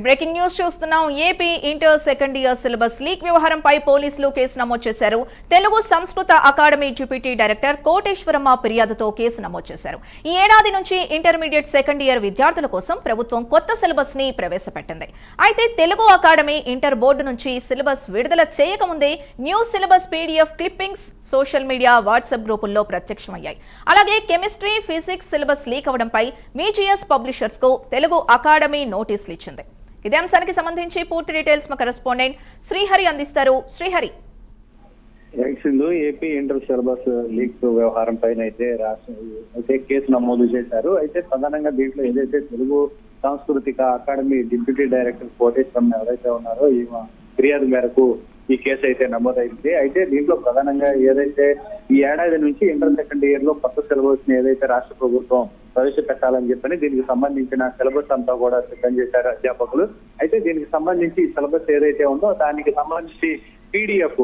Breaking news చూస్తున్నాం. AP inter second year syllabus leak వ్యవహారంపై పోలీసులు కేసు నమోదు చేశారు. తెలుగు సంస్కృత అకాడమీ డిప్యూటీ డైరెక్టర్ కోటేశ్వరమ్మ ఫిర్యాదుతో కేసు నమోదు చేశారు. ఈ ఏడాది నుంచి ఇంటర్మీడియట్ సెకండ్ ఇయర్ విద్యార్థుల కోసం ప్రభుత్వం కొత్త సిలబస్ ని ప్రవేశపెట్టింది. అయితే తెలుగు అకాడమీ ఇంటర్ బోర్డు నుంచి సిలబస్ విడుదల చేయకముందే new syllabus PDF clippings social media WhatsApp గ్రూపుల్లో ప్రత్యక్షమయ్యాయి. అలాగే కెమిస్ట్రీ ఫిజిక్స్ సిలబస్ లీక్ అవడంపై మీజిఎస్ పబ్లిషర్స్ కు తెలుగు అకాడమీ నోటీసులు ఇచ్చింది. ఇదే అంశానికి సంబంధించి పూర్తి డీటెయిల్స్ మా కరెస్పాండెంట్ శ్రీహరి అందిస్తారు. Srihari, AP inter syllabus leak వ్యవహారం పైన అయితే కేసు నమోదు చేశారు. అయితే ప్రధానంగా దీంట్లో ఏదైతే తెలుగు సాంస్కృతిక అకాడమీ డిప్యూటీ డైరెక్టర్ కోటేశ్వరమ్మ ఎవరైతే ఉన్నారో ఈ ఫిర్యాదు మేరకు ఈ కేసు అయితే నమోదైంది. అయితే దీంట్లో ప్రధానంగా ఏదైతే ఈ ఏడాది నుంచి ఇంటర్ సెకండ్ ఇయర్ లో కొత్త సిలబస్ ని ఏదైతే రాష్ట్ర ప్రభుత్వం ప్రవేశపెట్టాలని చెప్పని దీనికి సంబంధించిన సిలబస్ అంతా కూడా సిద్ధం చేశారు అధ్యాపకులు. అయితే దీనికి సంబంధించి సిలబస్ ఏదైతే ఉందో దానికి సంబంధించి పీడిఎఫ్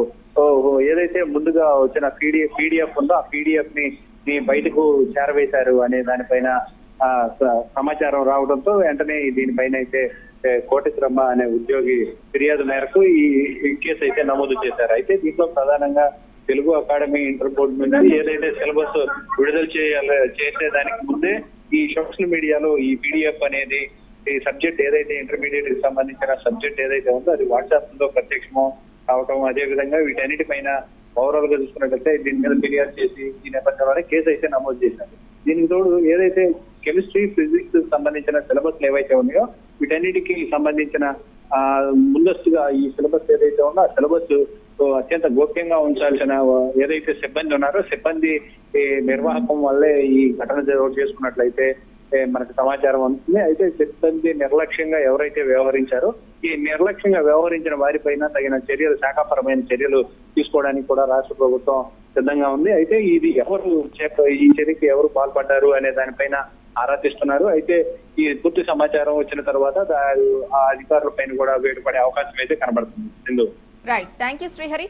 ఏదైతే ముందుగా వచ్చిన పీడిఎఫ్ ఉందో ఆ పీడిఎఫ్ ని బయటకు చేరవేశారు అనే దానిపైన సమాచారం రావడంతో వెంటనే దీనిపైన అయితే కోటేశ్వరమ్మ అనే ఉద్యోగి ఫిర్యాదు మేరకు ఈ కేసు అయితే నమోదు చేశారు. అయితే దీంట్లో ప్రధానంగా తెలుగు అకాడమీ ఇంటర్ బోర్డు నుంచి ఏదైతే సిలబస్ విడుదల చేసేదానికి ముందే ఈ సోషల్ మీడియాలో ఈ పీడిఎఫ్ అనేది ఈ సబ్జెక్ట్ ఏదైతే ఇంటర్మీడియట్ కి సంబంధించిన సబ్జెక్ట్ ఏదైతే ఉందో అది వాట్సాప్ లో ప్రత్యక్షం అవటం, అదే విధంగా వీటన్నిటిపైన ఓవరాల్ గా చూసుకున్నట్లయితే దీని మీద ఫిర్యాదు చేసి ఈ నేపథ్యంలోనే కేసు అయితే నమోదు చేశారు. దీనికి తోడు ఏదైతే కెమిస్ట్రీ ఫిజిక్స్ సంబంధించిన సిలబస్ ఏవైతే ఉన్నాయో వీటన్నిటికి సంబంధించిన ముందస్తుగా ఈ సిలబస్ ఏదైతే ఉందో ఆ సిలబస్ అత్యంత గోప్యంగా ఉంచాల్సిన ఏదైతే సిబ్బంది ఉన్నారో సిబ్బంది నిర్వాహకం వల్లే ఈ ఘటన చేసుకున్నట్లయితే మనకు సమాచారం అందుతుంది. అయితే సిబ్బంది నిర్లక్ష్యంగా ఎవరైతే వ్యవహరించారో ఈ నిర్లక్ష్యంగా వ్యవహరించిన వారిపైన తగిన చర్యలు, శాఖాపరమైన చర్యలు తీసుకోవడానికి కూడా రాష్ట్ర ప్రభుత్వం సిద్ధంగా ఉంది. అయితే ఇది ఈ చర్యకి ఎవరు పాల్పడ్డారు అనే దానిపైన ఆరా తీస్తున్నారు. అయితే ఈ పూర్తి సమాచారం వచ్చిన తర్వాత ఆ అధికారుల పైన కూడా వేటుపడే అవకాశం అయితే కనబడుతుంది. Right, thank you Srihari.